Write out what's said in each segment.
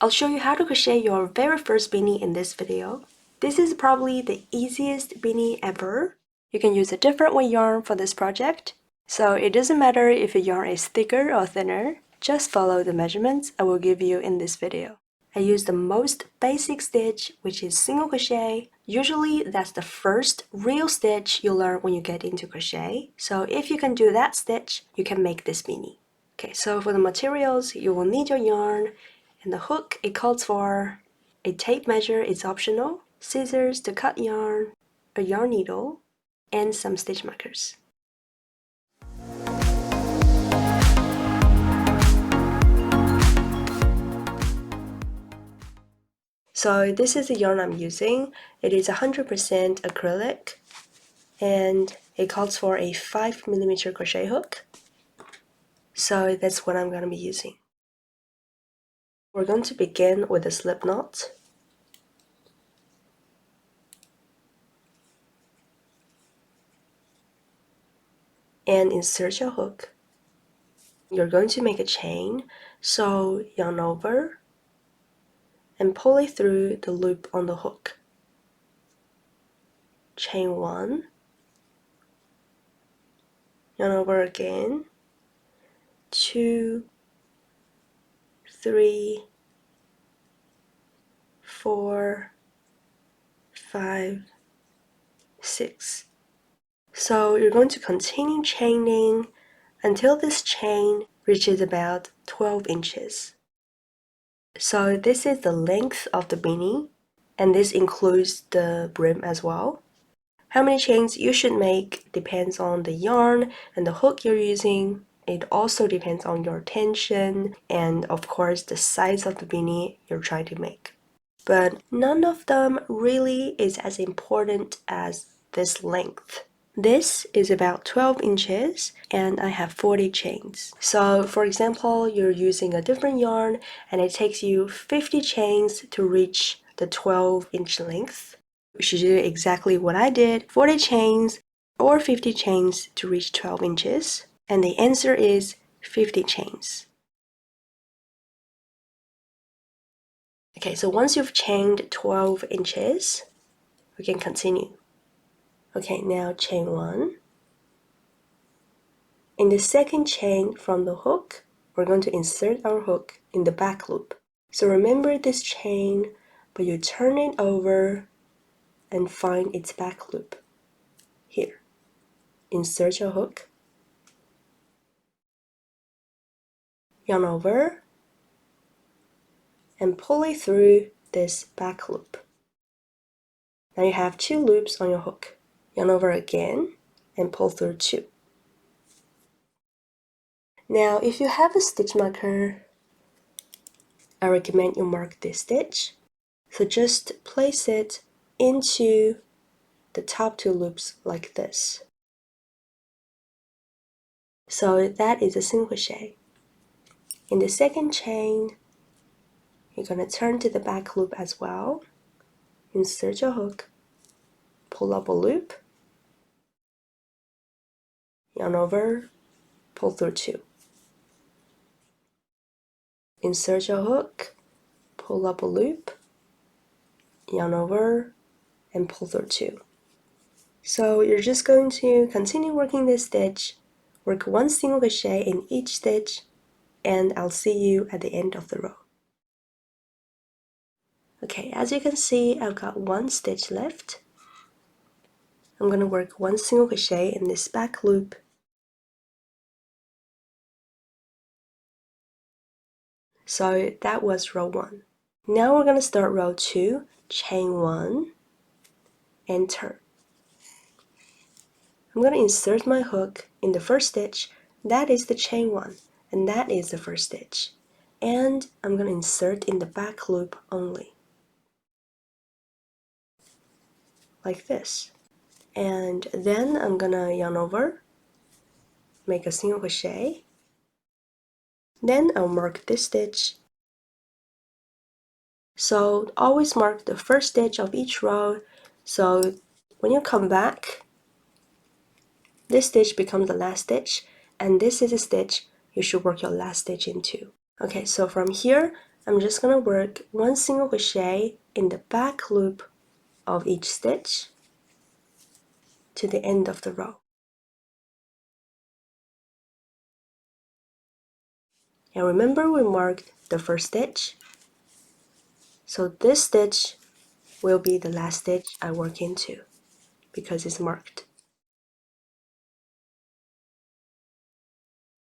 I'll show you how to crochet your very first beanie in this video. This is probably the easiest beanie ever. You can use a different weight yarn for this project. So it doesn't matter if your yarn is thicker or thinner, just follow the measurements I will give you in this video. I use the most basic stitch, which is single crochet. Usually that's the first real stitch you learn when you get into crochet. So if you can do that stitch, you can make this beanie. Okay, so for the materials, you will need your yarn, and the hook it calls for. A tape measure is optional, scissors to cut yarn, a yarn needle, and some stitch markers. So this is the yarn I'm using. It is 100% acrylic, and it calls for a 5mm crochet hook. So that's what I'm going to be using. We're going to begin with a slip knot. And insert your hook. You're going to make a chain, so yarn over and pull it through the loop on the hook. Chain 1, yarn over again, 2, 3, 4, 5, 6. So you're going to continue chaining until this chain reaches about 12 inches. So this is the length of the beanie, and this includes the brim as well. How many chains you should make depends on the yarn and the hook you're using. It also depends on your tension and of course the size of the beanie you're trying to make. But none of them really is as important as this length. This is about 12 inches and I have 40 chains. So for example, you're using a different yarn and it takes you 50 chains to reach the 12-inch length. You should do exactly what I did, 40 chains or 50 chains to reach 12 inches. And the answer is 50 chains. Okay, so once you've chained 12 inches, we can continue. Okay, now chain 1. In the second chain from the hook, we're going to insert our hook in the back loop. So remember this chain, but you turn it over and find its back loop. Here, insert your hook, yarn over, and pull it through this back loop. Now you have 2 loops on your hook. Yarn over again and pull through 2. Now if you have a stitch marker, I recommend you mark this stitch. So just place it into the top 2 loops like this. So that is a single crochet. In the second chain, you're going to turn to the back loop as well. Insert your hook, pull up a loop, yarn over, pull through 2. Insert your hook, pull up a loop, yarn over, and pull through 2. So you're just going to continue working this stitch, work 1 single crochet in each stitch, and I'll see you at the end of the row. Okay, as you can see, I've got 1 stitch left. I'm going to work 1 single crochet in this back loop. So that was row 1. Now we're going to start row 2, chain 1, and turn. I'm going to insert my hook in the first stitch. That is the chain 1, and that is the first stitch. And I'm going to insert in the back loop only. Like this. And then I'm going to yarn over, make a single crochet. Then I'll mark this stitch. So always mark the first stitch of each row. So when you come back, this stitch becomes the last stitch, and this is a stitch you should work your last stitch into. Okay, so from here, I'm just going to work 1 single crochet in the back loop of each stitch to the end of the row. And remember we marked the first stitch, so this stitch will be the last stitch I work into because it's marked.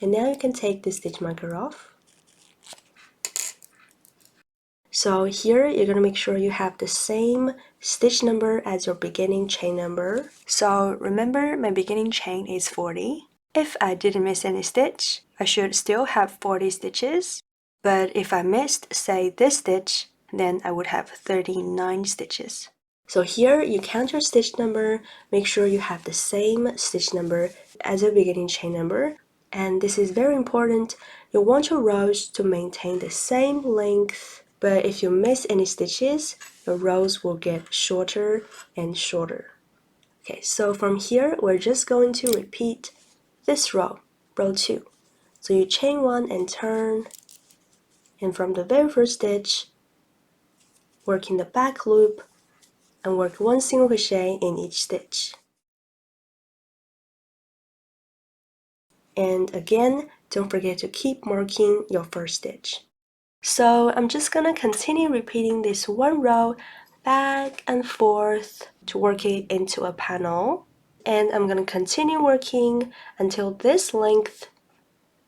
And now you can take the stitch marker off. So here you're going to make sure you have the same stitch number as your beginning chain number. So remember my beginning chain is 40. If I didn't miss any stitch, I should still have 40 stitches. But if I missed, say, this stitch, then I would have 39 stitches. So here you count your stitch number, make sure you have the same stitch number as your beginning chain number. And this is very important, you want your rows to maintain the same length, but if you miss any stitches, your rows will get shorter and shorter. Okay, so from here, we're just going to repeat this row, row 2. So you chain 1 and turn, and from the very first stitch, work in the back loop and work 1 single crochet in each stitch. And again, don't forget to keep marking your first stitch. So I'm just gonna continue repeating this one row back and forth to work it into a panel. And I'm gonna continue working until this length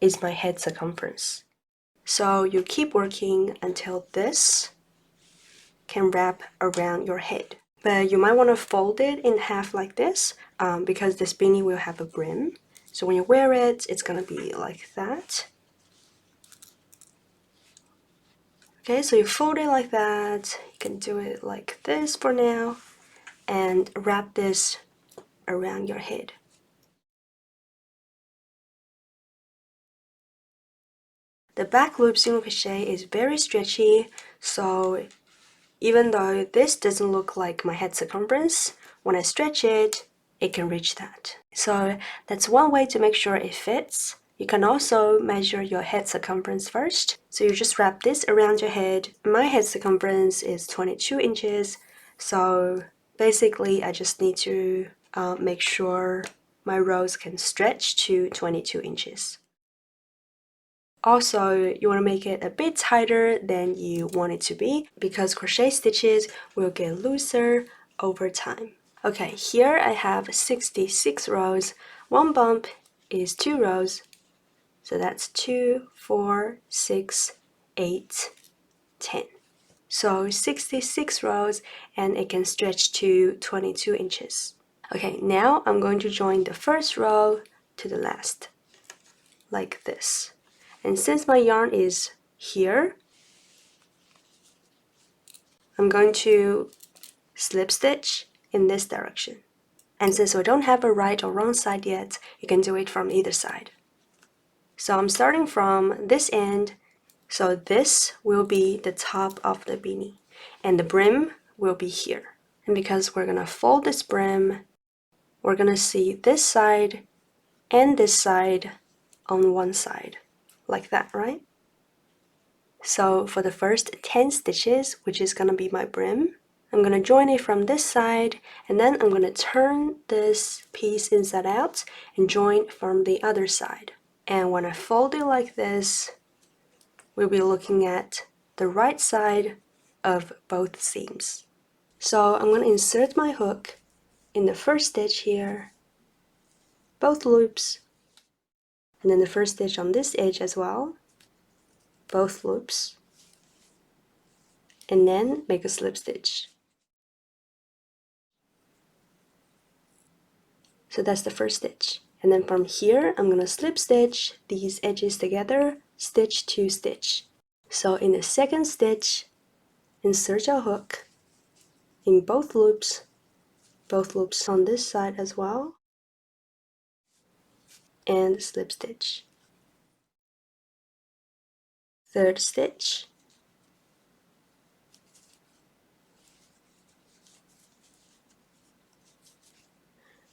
is my head circumference. So you keep working until this can wrap around your head. But you might want to fold it in half like this because this beanie will have a brim. So when you wear it, it's going to be like that. Okay, so you fold it like that. You can do it like this for now and wrap this around your head. The back loop single crochet is very stretchy, so even though this doesn't look like my head circumference, when I stretch it, it can reach that. So that's one way to make sure it fits. You can also measure your head circumference first. So you just wrap this around your head. My head circumference is 22 inches. So basically I just need to make sure my rows can stretch to 22 inches. Also, you want to make it a bit tighter than you want it to be because crochet stitches will get looser over time. Okay, here I have 66 rows. One bump is 2 rows, so that's 2, 4, 6, 8, 10. So 66 rows and it can stretch to 22 inches. Okay, now I'm going to join the first row to the last, like this. And since my yarn is here, I'm going to slip stitch in this direction. And since we don't have a right or wrong side yet, you can do it from either side. So I'm starting from this end, so this will be the top of the beanie, and the brim will be here. And because we're gonna fold this brim, we're gonna see this side and this side on one side, like that, right? So for the first 10 stitches, which is gonna be my brim, I'm going to join it from this side, and then I'm going to turn this piece inside out and join from the other side. And when I fold it like this, we'll be looking at the right side of both seams. So I'm going to insert my hook in the first stitch here, both loops, and then the first stitch on this edge as well, both loops, and then make a slip stitch. So that's the first stitch. And then from here, I'm going to slip stitch these edges together, stitch to stitch. So in the second stitch, insert your hook in both loops on this side as well, and slip stitch. Third stitch,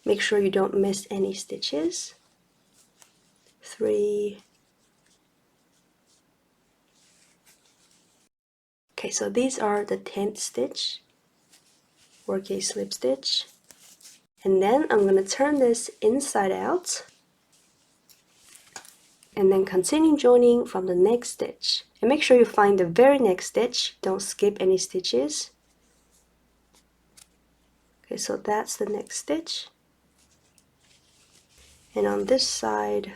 make sure you don't miss any stitches. 3, Okay, so these are the 10th stitch, work a slip stitch, and then I'm going to turn this inside out and then continue joining from the next stitch. And make sure you find the very next stitch, don't skip any stitches. Okay, so that's the next stitch. And on this side,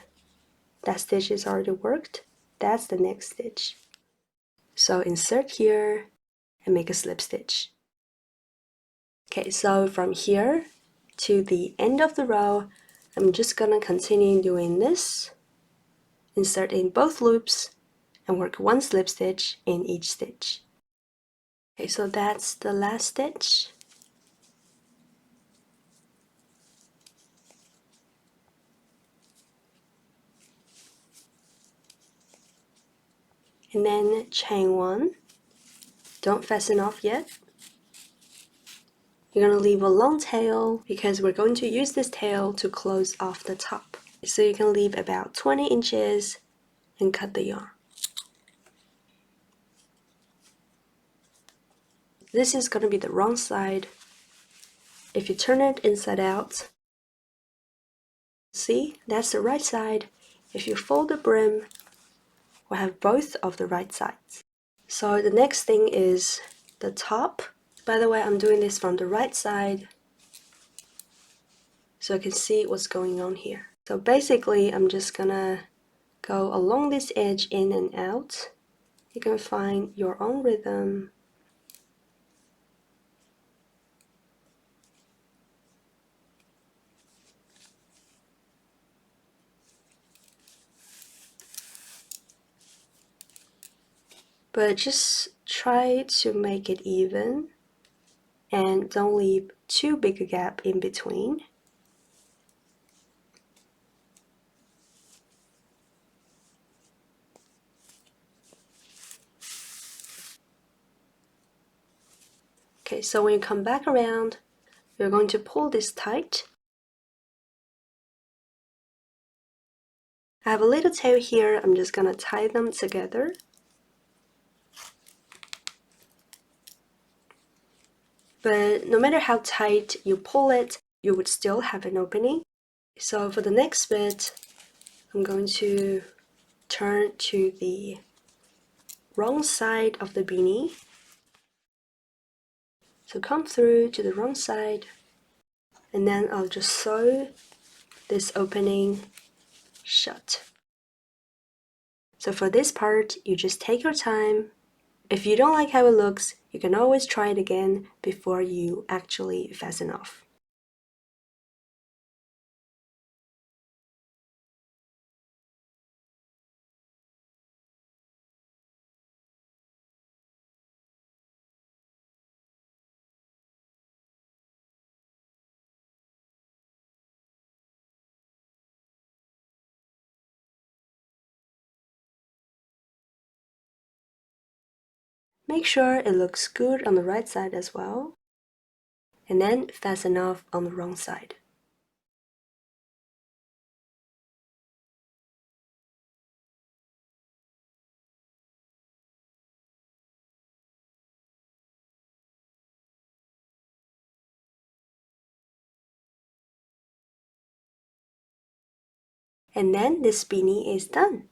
that stitch is already worked. That's the next stitch. So insert here and make a slip stitch. Okay, so from here to the end of the row, I'm just gonna continue doing this. Insert in both loops and work one slip stitch in each stitch. Okay, so that's the last stitch. And then chain one. Don't fasten off yet. You're going to leave a long tail because we're going to use this tail to close off the top. So you can leave about 20 inches and cut the yarn. This is going to be the wrong side. If you turn it inside out, see, that's the right side. If you fold the brim, we'll have both of the right sides. So the next thing is the top. By the way, I'm doing this from the right side so I can see what's going on here. So basically, I'm just gonna go along this edge in and out. You can find your own rhythm. But just try to make it even and don't leave too big a gap in between. Okay, so when you come back around, you're going to pull this tight. I have a little tail here, I'm just gonna tie them together. But no matter how tight you pull it, you would still have an opening. So for the next bit, I'm going to turn to the wrong side of the beanie. So come through to the wrong side, and then I'll just sew this opening shut. So for this part, you just take your time. If you don't like how it looks, you can always try it again before you actually fasten off. Make sure it looks good on the right side as well, and then fasten off on the wrong side. And then this beanie is done.